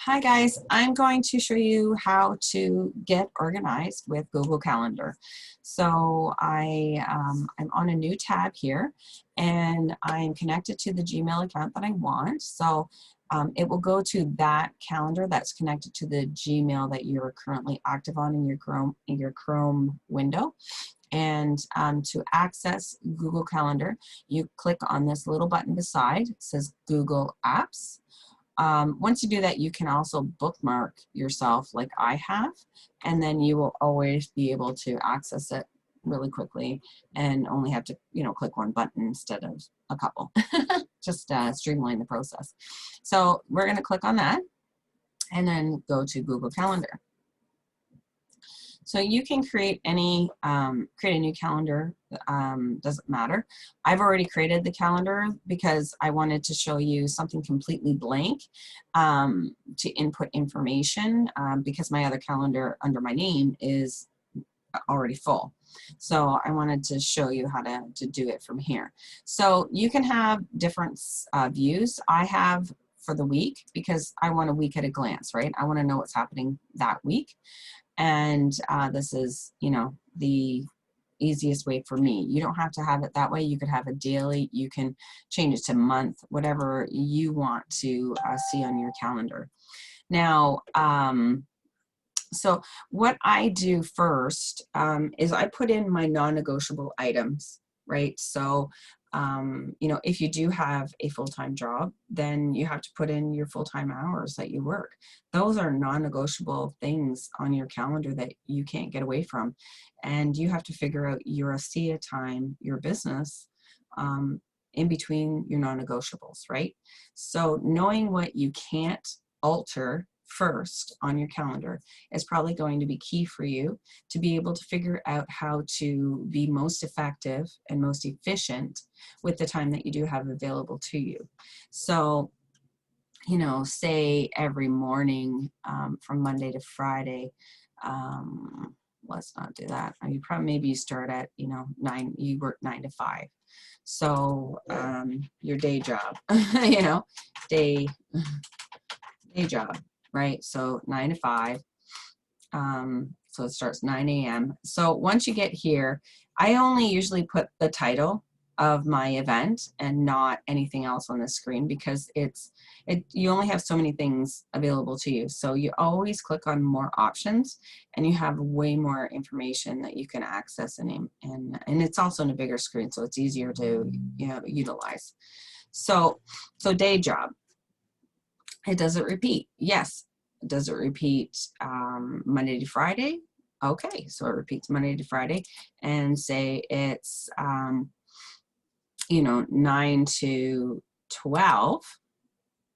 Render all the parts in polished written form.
Hi guys, I'm going to show you how to get organized with Google Calendar. So I'm on a new tab here and I'm connected to the Gmail account that I want. So it will go to that calendar that's connected to the Gmail that you're currently active on in your Chrome window. And to access Google Calendar, you click on this little button beside. It says Google Apps. Once you do that, you can also bookmark yourself like I have, and then you will always be able to access it really quickly and only have to, click one button instead of a couple. Just streamline the process. So we're going to click on that and then go to Google Calendar. So you can create a new calendar, doesn't matter. I've already created the calendar because I wanted to show you something completely blank to input information because my other calendar under my name is already full. So I wanted to show you how to do it from here. So you can have different views. I have for the week because I want a week at a glance, right? I want to know what's happening that week. And this is, the easiest way for me. You don't have to have it that way. You could have it daily. You can change it to month, whatever you want to see on your calendar. Now, so what I do first is I put in my non-negotiable items, right? So, if you do have a full-time job, then you have to put in your full-time hours that you work. Those are non-negotiable things on your calendar that you can't get away from. And you have to figure out your Asea time, your business, in between your non-negotiables, right? So knowing what you can't alter first on your calendar is probably going to be key for you to be able to figure out how to be most effective and most efficient with the time that you do have available to you. So, say every morning from Monday to Friday, let's not do that. You probably maybe you start at 9, you work 9 to 5. So your day job, day job. Right, so 9 to 5, so it starts 9 a.m. So once you get here, I only usually put the title of my event and not anything else on the screen because you only have so many things available to you. So you always click on more options and you have way more information that you can access and it's also in a bigger screen, so it's easier to utilize. So day job. Does it repeat? Yes. Does it repeat Monday to Friday? Okay, so it repeats Monday to Friday, and say it's 9 to 12,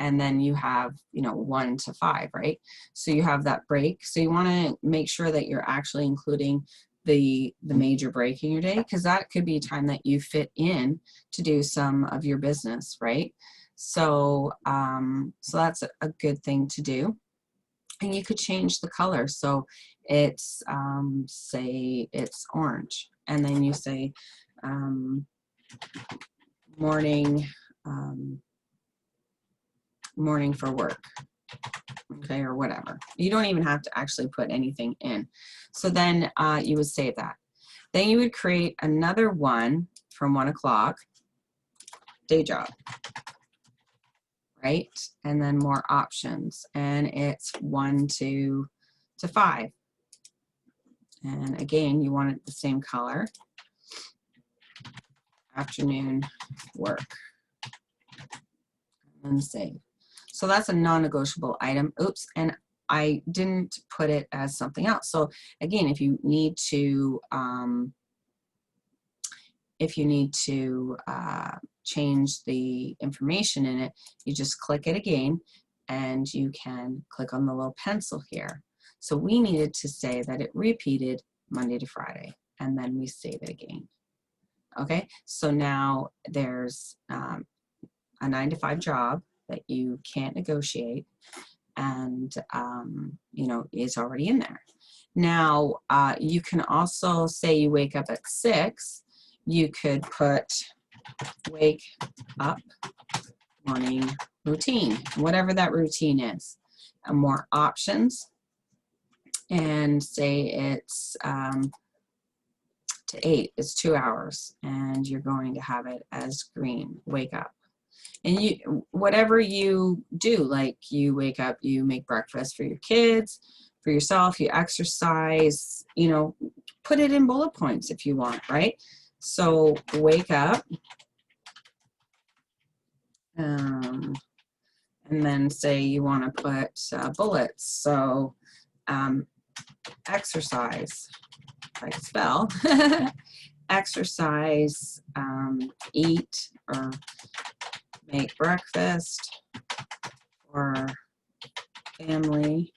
and then you have 1 to 5, right? So you have that break. So you want to make sure that you're actually including the major break in your day, because that could be time that you fit in to do some of your business, right? So so that's a good thing to do. And you could change the color. So it's say it's orange, and then you say morning for work, okay, or whatever. You don't even have to actually put anything in. So then you would save that. Then you would create another one from 1 o'clock, day job. Right, and then more options, and it's 1 to 5, and again you want it the same color, afternoon work, and save. So that's a non-negotiable item. Oops, and I didn't put it as something else. So again, if you need to change the information in it, you just click it again, and you can click on the little pencil here. So we needed to say that it repeated Monday to Friday, and then we save it again. Okay, so now there's a 9 to 5 job that you can't negotiate, and is already in there. Now you can also say you wake up at 6. You could put wake up morning routine, whatever that routine is. more options and say it's to 8, it's 2 hours, and you're going to have it as green, wake up. And you, whatever you do, like you wake up, you make breakfast for your kids, for yourself, you exercise, you know, put it in bullet points if you want, right? So wake up, and then say you want to put bullets. So exercise, if I can spell, exercise, eat or make breakfast for family,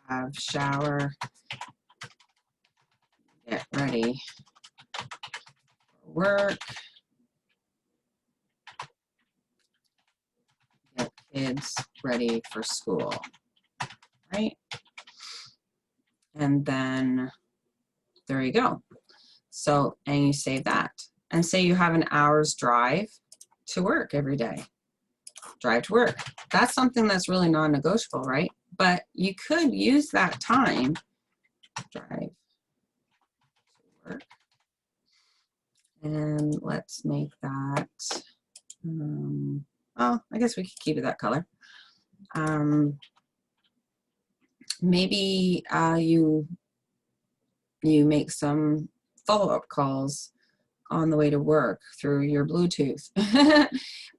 have shower, get ready for work, get kids ready for school, right? And then there you go. So, and you save that. And say you have an hour's drive to work every day. Drive to work. That's something that's really non-negotiable, right? But you could use that time, drive to work. And let's make that, oh, I guess we could keep it that color. Maybe you make some follow-up calls on the way to work through your Bluetooth.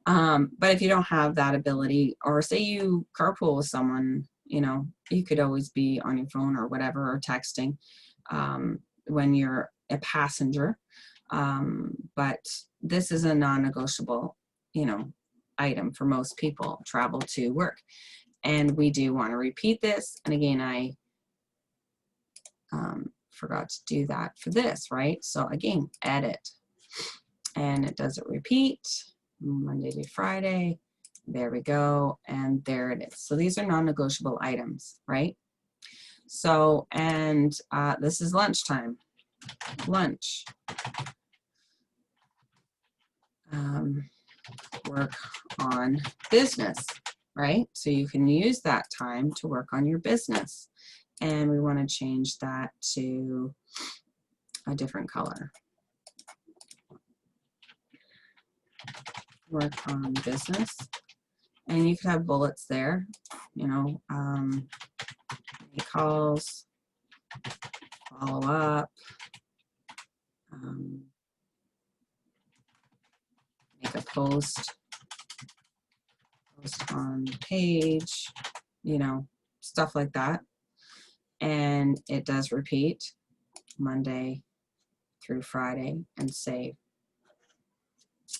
But if you don't have that ability, or say you carpool with someone, you know, you could always be on your phone or whatever, or texting when you're a passenger. But this is a non-negotiable, you know, item for most people, travel to work. And we do want to repeat this. And again, I forgot to do that for this, right? So again, edit. And it doesn't repeat, Monday to Friday. There we go. And there it is. So these are non-negotiable items, right? So, and this is lunchtime. Lunch. Work on business, right? So you can use that time to work on your business. And we want to change that to a different color. Work on business. And you could have bullets there, you know, make calls, follow up, make a post on page, you know, stuff like that. And it does repeat Monday through Friday and save.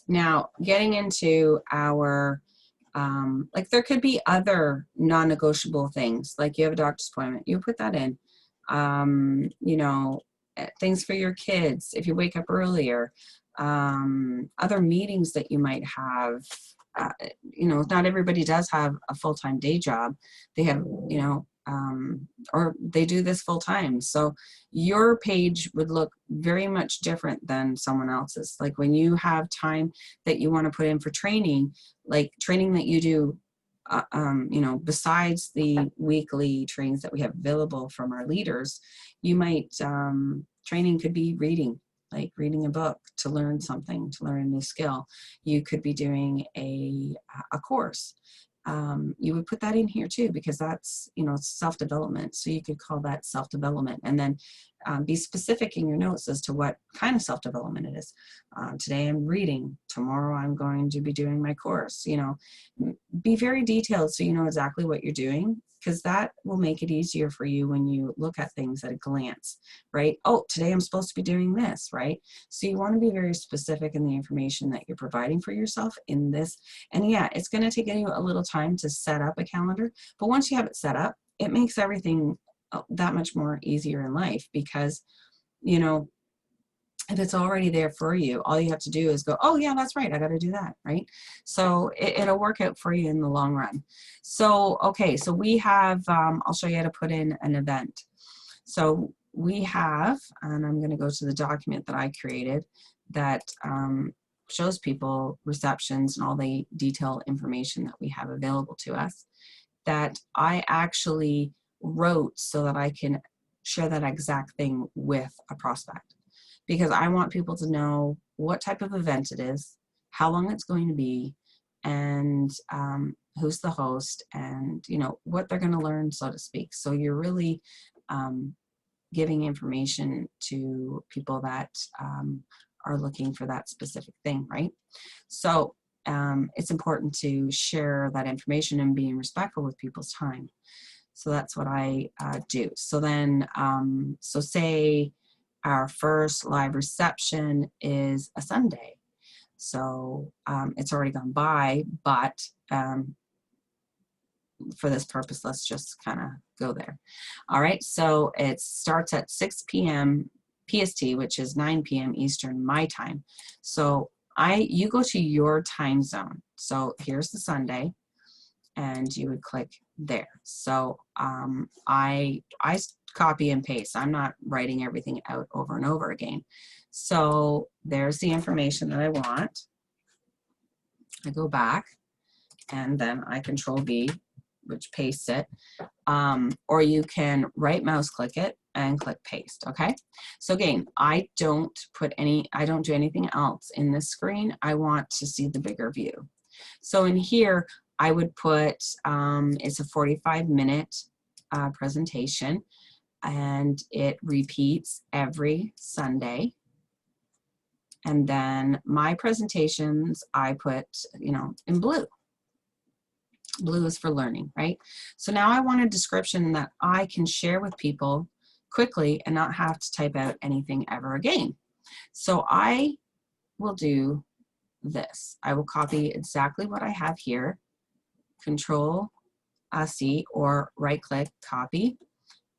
Now, getting into our, like there could be other non-negotiable things, like you have a doctor's appointment, you put that in, you know, things for your kids, if you wake up earlier, other meetings that you might have, you know, not everybody does have a full-time day job. They have, you know, or they do this full time. So your page would look very much different than someone else's. Like when you have time that you want to put in for training, like training that you do, you know, besides the weekly trainings that we have available from our leaders, you might, training could be reading, like reading a book to learn something, to learn a new skill. You could be doing a course. You would put that in here too, because that's, you know, self-development. So you could call that self-development, and then be specific in your notes as to what kind of self-development it is. Today I'm reading, tomorrow I'm going to be doing my course. You know, be very detailed so you know exactly what you're doing, because that will make it easier for you when you look at things at a glance, right? Oh, today I'm supposed to be doing this, right? So you want to be very specific in the information that you're providing for yourself in this. And yeah, it's going to take you a little time to set up a calendar, but once you have it set up, it makes everything that much more easier in life, because, you know, if it's already there for you, all you have to do is go, oh yeah, that's right, I got to do that, right? So it'll work out for you in the long run. So, okay, so we have, I'll show you how to put in an event. So we have, and I'm going to go to the document that I created that shows people receptions and all the detailed information that we have available to us, that I actually wrote so that I can share that exact thing with a prospect. Because I want people to know what type of event it is, how long it's going to be, and who's the host, and what they're going to learn, so to speak. So you're really giving information to people that are looking for that specific thing, right? So it's important to share that information and being respectful with people's time. So that's what I do. So then, so say our first live reception is a Sunday. So it's already gone by, but for this purpose, let's just kind of go there. All right, so it starts at 6 p.m. PST, which is 9 p.m. Eastern, my time. So you go to your time zone. So here's the Sunday, and you would click there. So I copy and paste. I'm not writing everything out over and over again. So there's the information that I want. I go back, and then I Control V, which pastes it. Or you can right mouse click it and click paste. Okay. So again, I don't do anything else in this screen. I want to see the bigger view. So in here, I would put, it's a 45-minute presentation, and it repeats every Sunday. And then my presentations, I put, in blue. Blue is for learning, right? So now I want a description that I can share with people quickly and not have to type out anything ever again. So I will do this. I will copy exactly what I have here, Control C, or right click, copy,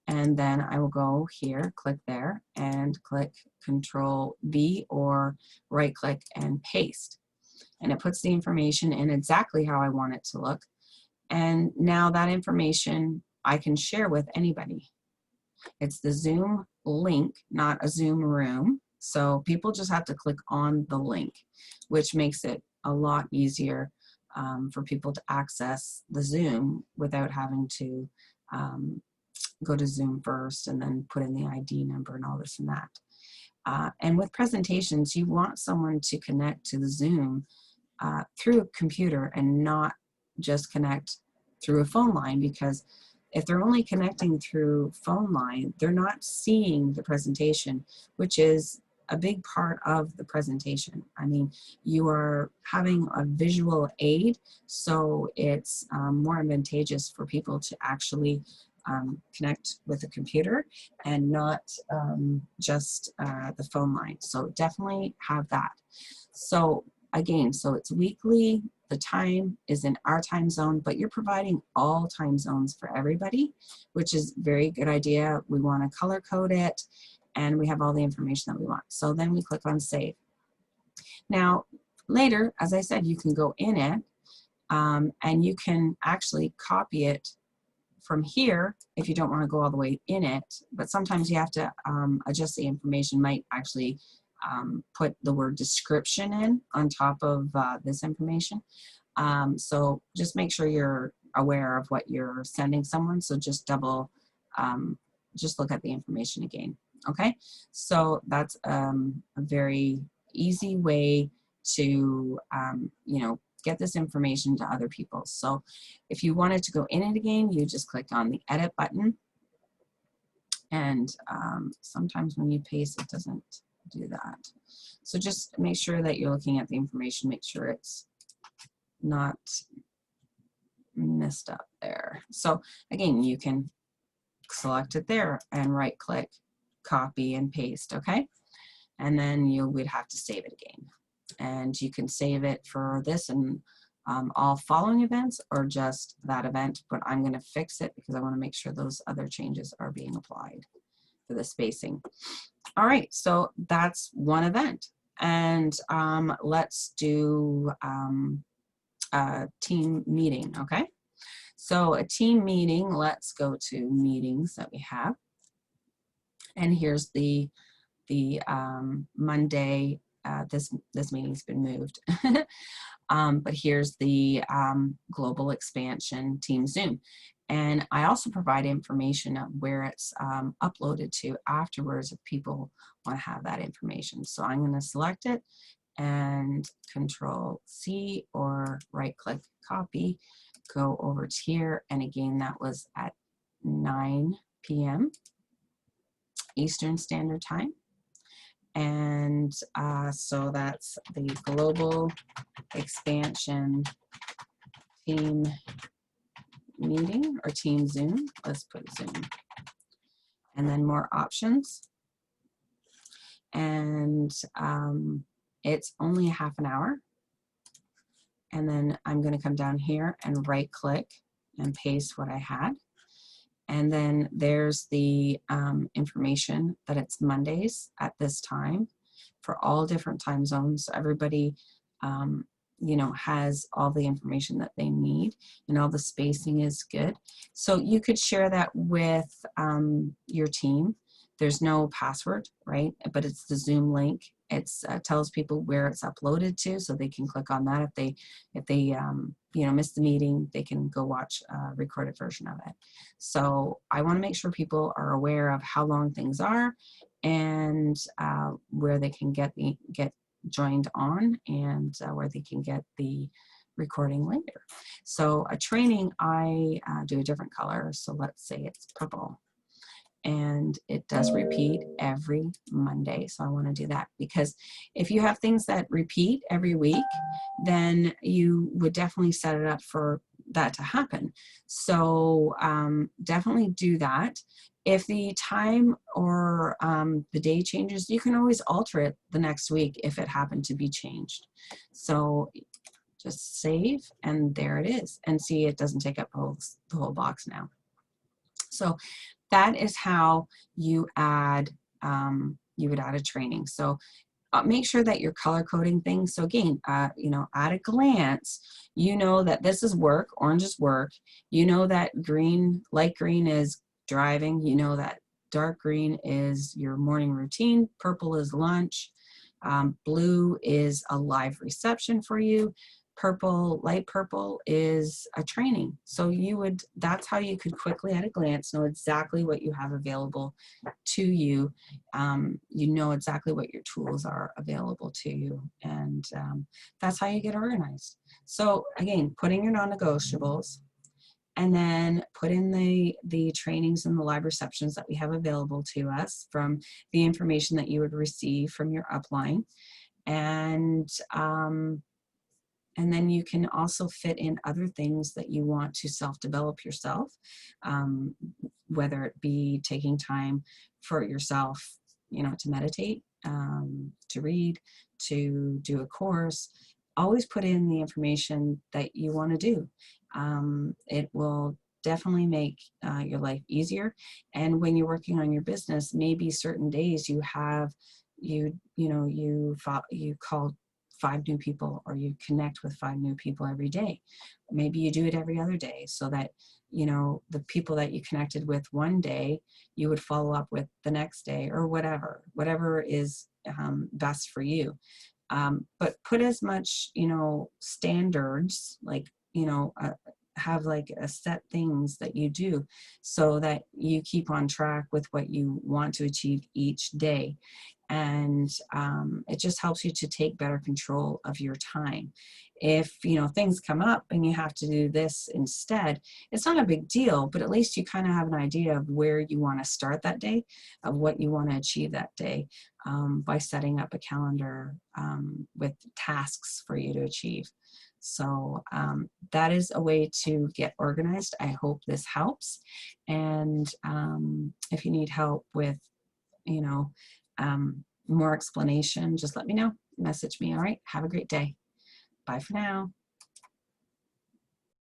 and then I will go here, click there, and click Control V, or right click and paste. And it puts the information in exactly how I want it to look. And now that information I can share with anybody. It's the Zoom link, not a Zoom room. So people just have to click on the link, which makes it a lot easier for people to access the Zoom without having to go to Zoom first and then put in the ID number and all this and that. And with presentations, you want someone to connect to the Zoom through a computer and not just connect through a phone line, because if they're only connecting through phone line, they're not seeing the presentation, which is a big part of the presentation. I mean, you are having a visual aid, so it's more advantageous for people to actually connect with a computer and not just the phone line. So definitely have that. So again, so it's weekly. The time is in our time zone, but you're providing all time zones for everybody, which is a very good idea. We want to color code it, and we have all the information that we want. So then we click on Save. Now, later, as I said, you can go in it, and you can actually copy it from here if you don't want to go all the way in it, but sometimes you have to adjust the information. Might actually put the word description in on top of this information. So just make sure you're aware of what you're sending someone. So just just look at the information again. Okay, so that's a very easy way to get this information to other people. So if you wanted to go in it again, you just click on the edit button, and sometimes when you paste, it doesn't do that. So just make sure that you're looking at the information, make sure it's not messed up there. So again, you can select it there and right click, copy and paste, okay? And then we'd have to save it again. And you can save it for this and all following events, or just that event, but I'm going to fix it because I want to make sure those other changes are being applied for the spacing. All right, so that's one event. And let's do a team meeting, okay? So a team meeting, let's go to meetings that we have. And here's the Monday this meeting's been moved. But here's the global expansion team Zoom. And I also provide information of where it's uploaded to afterwards if people want to have that information. So I'm going to select it and Control C or right click copy, go over to here. And again, that was at 9 p.m. Eastern Standard Time. And so that's the global expansion team meeting or team Zoom. Let's put Zoom. And then more options. And it's only a half an hour. And then I'm going to come down here and right click and paste what I had. And then there's the information that it's Mondays at this time for all different time zones. So everybody, you know, has all the information that they need, and all the spacing is good. So you could share that with your team. There's no password, right? But it's the Zoom link. It's tells people where it's uploaded to, so they can click on that. If they you know, miss the meeting, they can go watch a recorded version of it. So I want to make sure people are aware of how long things are, and where they can get joined on, and where they can get the recording later. So a training, I do a different color. So let's say it's purple. And it does repeat every Monday. So I want to do that, because if you have things that repeat every week, then you would definitely set it up for that to happen. So definitely do that. If the time or the day changes, you can always alter it the next week if it happened to be changed. So just save, and there it is. And see, it doesn't take up the whole box now. So that is how you add, you would add a training. So make sure that you're color coding things. So again, you know, at a glance, you know that this is work, orange is work. You know that green, light green is driving. You know that dark green is your morning routine. Purple is lunch. Blue is a live reception for you. Purple, light purple is a training. So that's how you could quickly at a glance know exactly what you have available to you. You know exactly what your tools are available to you. And that's how you get organized. So again, put in your non-negotiables, and then put in the trainings and the live receptions that we have available to us from the information that you would receive from your upline. And then you can also fit in other things that you want to self-develop yourself, whether it be taking time for yourself, you know, to meditate, to read, to do a course. Always put in the information that you want to do. It will definitely make your life easier. And when you're working on your business, maybe certain days you have, you call 5 new people, or you connect with 5 new people every day. Maybe you do it every other day, so that, you know, the people that you connected with one day, you would follow up with the next day, or whatever is best for you. But put as much, you know, standards, like, you know, have like a set things that you do, so that you keep on track with what you want to achieve each day. And it just helps you to take better control of your time. If, you know, things come up and you have to do this instead, it's not a big deal, but at least you kind of have an idea of where you want to start that day, of what you want to achieve that day, by setting up a calendar with tasks for you to achieve. So that is a way to get organized. I hope this helps. And if you need help with, you know, more explanation, just let me know. Message me. All right. Have a great day. Bye for now.